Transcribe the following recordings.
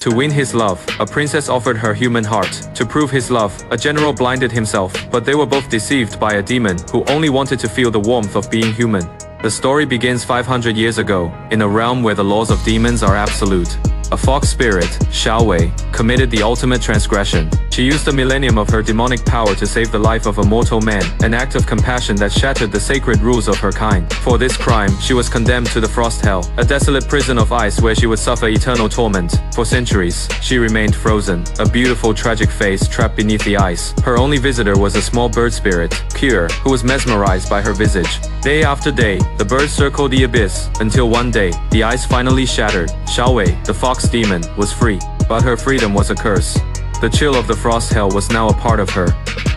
To win his love, a princess offered her human heart. To prove his love, a general blinded himself, but they were both deceived by a demon who only wanted to feel the warmth of being human. The story begins 500 years ago, in a realm where the laws of demons are absolute. A fox spirit, Xiaowei, committed the ultimate transgression. She used the millennium of her demonic power to save the life of a mortal man, an act of compassion that shattered the sacred rules of her kind. For this crime, she was condemned to the frost hell, a desolate prison of ice where she would suffer eternal torment. For centuries, she remained frozen, a beautiful tragic face trapped beneath the ice. Her only visitor was a small bird spirit, Pure, who was mesmerized by her visage. Day after day, the birds circled the abyss, until one day, the ice finally shattered. Xiaowei, the fox demon, was free. But her freedom was a curse. The chill of the frost hell was now a part of her.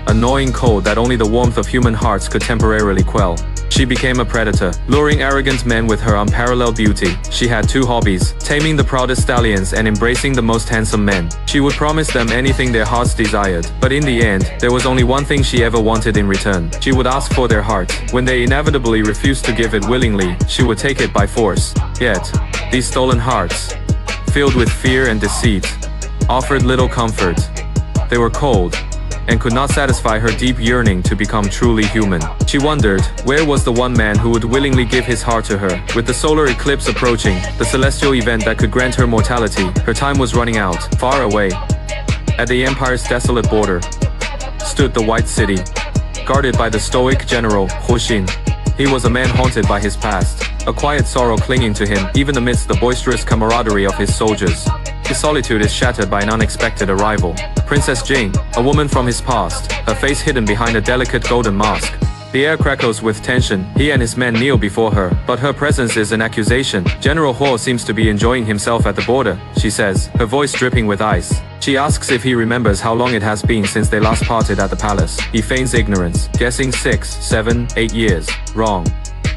A gnawing cold that only the warmth of human hearts could temporarily quell. She became a predator, luring arrogant men with her unparalleled beauty. She had two hobbies, taming the proudest stallions and embracing the most handsome men. She would promise them anything their hearts desired, but in the end, there was only one thing she ever wanted in return. She would ask for their heart. When they inevitably refused to give it willingly, she would take it by force. Yet, these stolen hearts, filled with fear and deceit, offered little comfort. They were cold, and could not satisfy her deep yearning to become truly human. She wondered, where was the one man who would willingly give his heart to her? With the solar eclipse approaching, the celestial event that could grant her mortality, her time was running out. Far away, at the empire's desolate border, stood the White City, guarded by the stoic general, Hu Xin. He was a man haunted by his past, a quiet sorrow clinging to him even amidst the boisterous camaraderie of his soldiers. His solitude is shattered by an unexpected arrival. Princess Jing, a woman from his past, her face hidden behind a delicate golden mask. The air crackles with tension. He and his men kneel before her, but her presence is an accusation. General Huo seems to be enjoying himself at the border, she says, her voice dripping with ice. She asks if he remembers how long it has been since they last parted at the palace. He feigns ignorance, guessing 6, 7, 8 years. Wrong,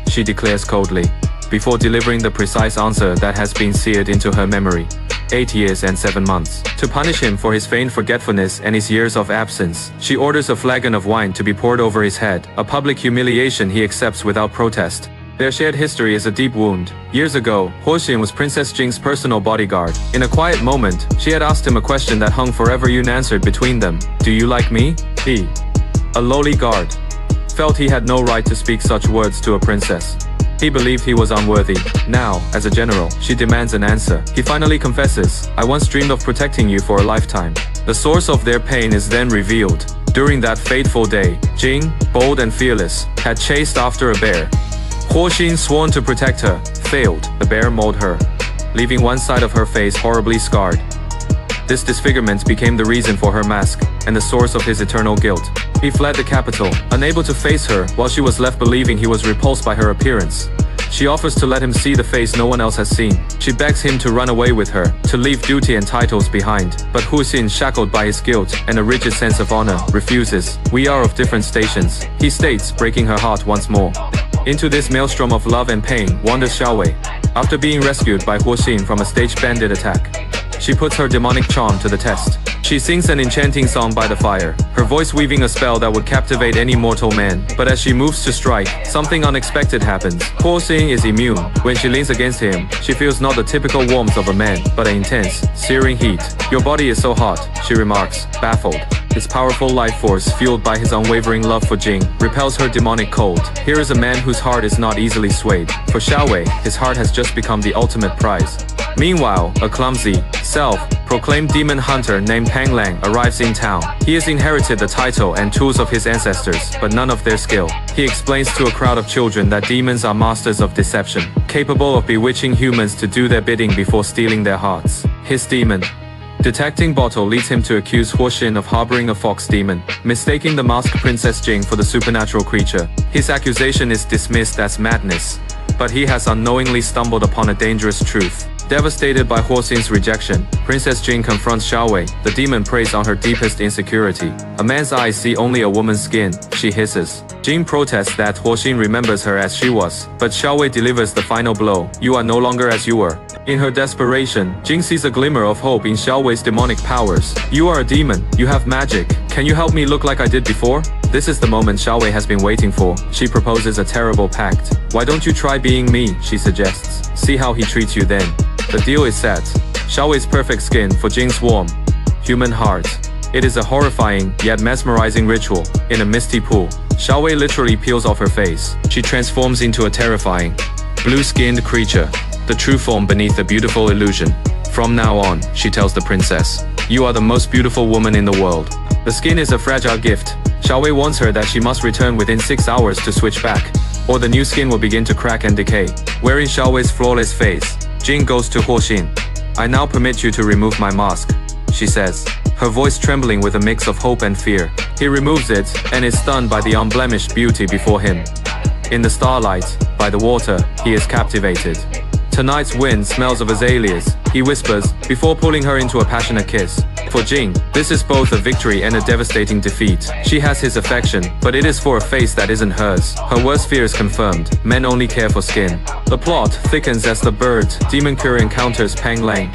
she declares coldly, before delivering the precise answer that has been seared into her memory. 8 years and 7 months. To punish him for his feigned forgetfulness and his years of absence, she orders a flagon of wine to be poured over his head, a public humiliation he accepts without protest. Their shared history is a deep wound. Years ago, Hu Xin was Princess Jing's personal bodyguard. In a quiet moment, she had asked him a question that hung forever unanswered between them. Do you like me? He, a lowly guard, felt he had no right to speak such words to a princess. He believed he was unworthy. Now, as a general, she demands an answer. He finally confesses, I once dreamed of protecting you for a lifetime. The source of their pain is then revealed. During that fateful day, Jing, bold and fearless, had chased after a bear. Hu Xin, sworn to protect her, failed. The bear mauled her, leaving one side of her face horribly scarred. This disfigurement became the reason for her mask, and the source of his eternal guilt. He fled the capital, unable to face her, while she was left believing he was repulsed by her appearance. She offers to let him see the face no one else has seen. She begs him to run away with her, to leave duty and titles behind. But Hu Xin, shackled by his guilt and a rigid sense of honor, refuses. We are of different stations, he states, breaking her heart once more. Into this maelstrom of love and pain wanders Xiaowei. After being rescued by Hu Xin from a staged bandit attack, she puts her demonic charm to the test. She sings an enchanting song by the fire, her voice weaving a spell that would captivate any mortal man. But as she moves to strike, something unexpected happens. Hu Xin is immune. When she leans against him, she feels not the typical warmth of a man, but an intense, searing heat. Your body is so hot, she remarks, baffled. His powerful life force, fueled by his unwavering love for Jing, repels her demonic cold. Here is a man whose heart is not easily swayed. For Xiaowei, his heart has just become the ultimate prize. Meanwhile, a clumsy, self-proclaimed demon hunter named Pang Lang arrives in town. He has inherited the title and tools of his ancestors, but none of their skill. He explains to a crowd of children that demons are masters of deception, capable of bewitching humans to do their bidding before stealing their hearts. His demon detecting bottle leads him to accuse Hu Xin of harboring a fox demon, mistaking the masked Princess Jing for the supernatural creature. His accusation is dismissed as madness, but he has unknowingly stumbled upon a dangerous truth. Devastated by Hu Xin's rejection, Princess Jing confronts Xiaowei. The demon preys on her deepest insecurity. A man's eyes see only a woman's skin, she hisses. Jing protests that Hu Xin remembers her as she was, but Xiaowei delivers the final blow. You are no longer as you were. In her desperation, Jing sees a glimmer of hope in Xiaowei's demonic powers. You are a demon. You have magic. Can you help me look like I did before? This is the moment Xiaowei has been waiting for. She proposes a terrible pact. Why don't you try being me, she suggests. See how he treats you then. The deal is set. Xiaowei's perfect skin for Jing's warm, human heart. It is a horrifying, yet mesmerizing ritual. In a misty pool, Xiaowei literally peels off her face. She transforms into a terrifying, blue-skinned creature, the true form beneath the beautiful illusion. From now on, she tells the princess, you are the most beautiful woman in the world. The skin is a fragile gift. Xiaowei warns her that she must return within 6 hours to switch back, or the new skin will begin to crack and decay. Wearing Xiaowei's flawless face, Jing goes to Huoxin. I now permit you to remove my mask, she says, her voice trembling with a mix of hope and fear. He removes it, and is stunned by the unblemished beauty before him. In the starlight, by the water, he is captivated. Tonight's wind smells of azaleas, he whispers, before pulling her into a passionate kiss. For Jing, this is both a victory and a devastating defeat. She has his affection, but it is for a face that isn't hers. Her worst fear is confirmed. Men only care for skin. The plot thickens as the bird, demon cure encounters Pang Lang.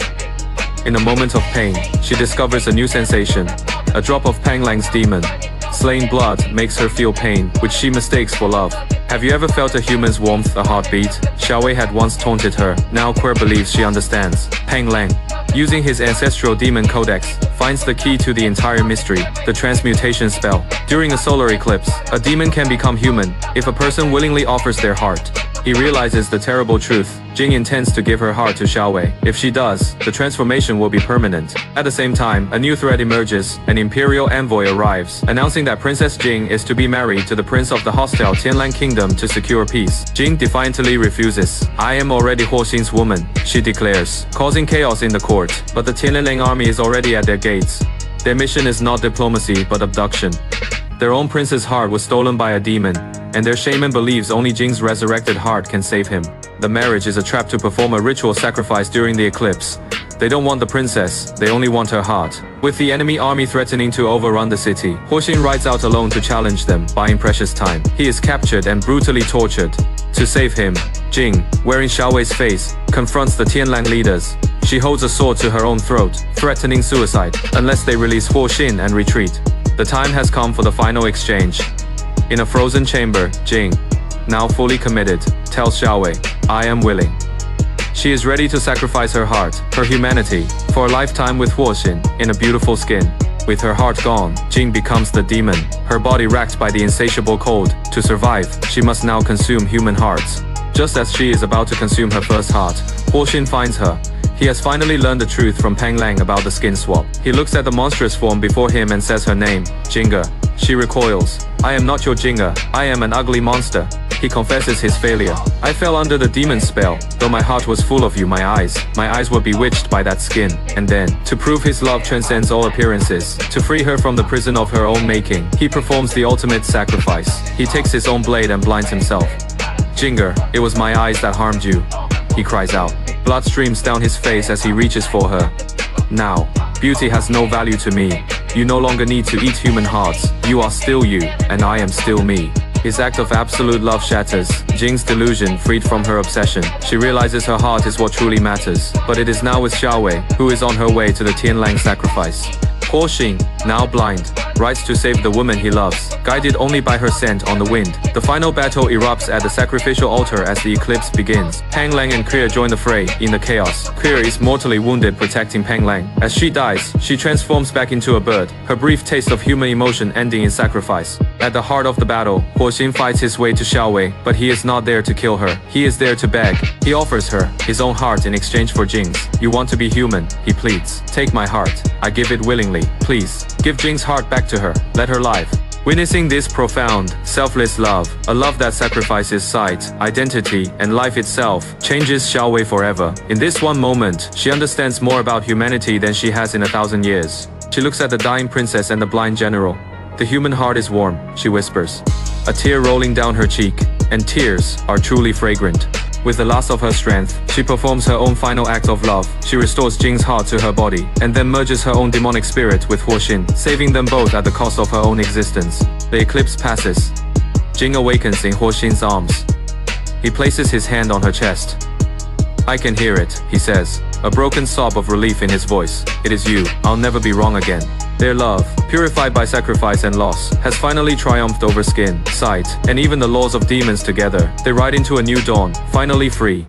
In a moment of pain, she discovers a new sensation. A drop of Pang Lang's demon. Slain blood makes her feel pain, which she mistakes for love. Have you ever felt a human's warmth, a heartbeat? Xiaowei had once taunted her. Now Quer believes she understands. Pang Lang, using his ancestral demon codex, finds the key to the entire mystery, the transmutation spell. During a solar eclipse, a demon can become human if a person willingly offers their heart. He realizes the terrible truth. Jing intends to give her heart to Xiaowei. If she does, the transformation will be permanent. At the same time, a new threat emerges. An imperial envoy arrives, announcing that Princess Jing is to be married to the prince of the hostile Tianlan kingdom to secure peace. Jing defiantly refuses. I am already Huoxin's woman, she declares, causing chaos in the court. But the Tianlan army is already at their gates. Their mission is not diplomacy, but abduction. Their own prince's heart was stolen by a demon, and their shaman believes only Jing's resurrected heart can save him. The marriage is a trap to perform a ritual sacrifice during the eclipse. They don't want the princess, they only want her heart. With the enemy army threatening to overrun the city, Huoxin rides out alone to challenge them, buying precious time. He is captured and brutally tortured. To save him, Jing, wearing Xiaowei's face, confronts the Tianlan leaders. She holds a sword to her own throat, threatening suicide, unless they release Huoxin and retreat. The time has come for the final exchange. In a frozen chamber, Jing, now fully committed, tells Xiaowei, I am willing. She is ready to sacrifice her heart, her humanity, for a lifetime with Huoxin, in a beautiful skin. With her heart gone, Jing becomes the demon, her body racked by the insatiable cold. To survive, she must now consume human hearts. Just as she is about to consume her first heart, Huoxin finds her. He has finally learned the truth from Pang Lang about the skin swap. He looks at the monstrous form before him and says her name, Jinga. She recoils. I am not your Jinga, I am an ugly monster. He confesses his failure. I fell under the demon's spell. Though my heart was full of you, my eyes were bewitched by that skin. And then, to prove his love transcends all appearances, to free her from the prison of her own making, he performs the ultimate sacrifice. He takes his own blade and blinds himself. Jinger, it was my eyes that harmed you, he cries out. Blood streams down his face as he reaches for her. Now, beauty has no value to me. You no longer need to eat human hearts. You are still you, and I am still me. His act of absolute love shatters Jing's delusion, freed from her obsession. She realizes her heart is what truly matters. But it is now with Xiaowei, who is on her way to the Tianlang sacrifice. Huoxin, now blind, rides to save the woman he loves, guided only by her scent on the wind. The final battle erupts at the sacrificial altar as the eclipse begins. Pang Lang and Quer join the fray. In the chaos, Quer is mortally wounded protecting Pang Lang. As she dies, she transforms back into a bird, her brief taste of human emotion ending in sacrifice. At the heart of the battle, Huoxin fights his way to Xiaowei, but he is not there to kill her. He is there to beg. He offers her his own heart in exchange for Jing's. You want to be human, he pleads. Take my heart. I give it willingly. Please, give Jing's heart back to her. Let her live. Witnessing this profound, selfless love, a love that sacrifices sight, identity, and life itself, changes Xiaowei forever. In this one moment, she understands more about humanity than she has in 1,000 years. She looks at the dying princess and the blind general. The human heart is warm, she whispers, a tear rolling down her cheek, and tears are truly fragrant. With the last of her strength, she performs her own final act of love. She restores Jing's heart to her body, and then merges her own demonic spirit with Huoxin, saving them both at the cost of her own existence. The eclipse passes. Jing awakens in Huoxin's arms. He places his hand on her chest. I can hear it, he says, a broken sob of relief in his voice. It is you, I'll never be wrong again. Their love, purified by sacrifice and loss, has finally triumphed over skin, sight, and even the laws of demons together. They ride into a new dawn, finally free.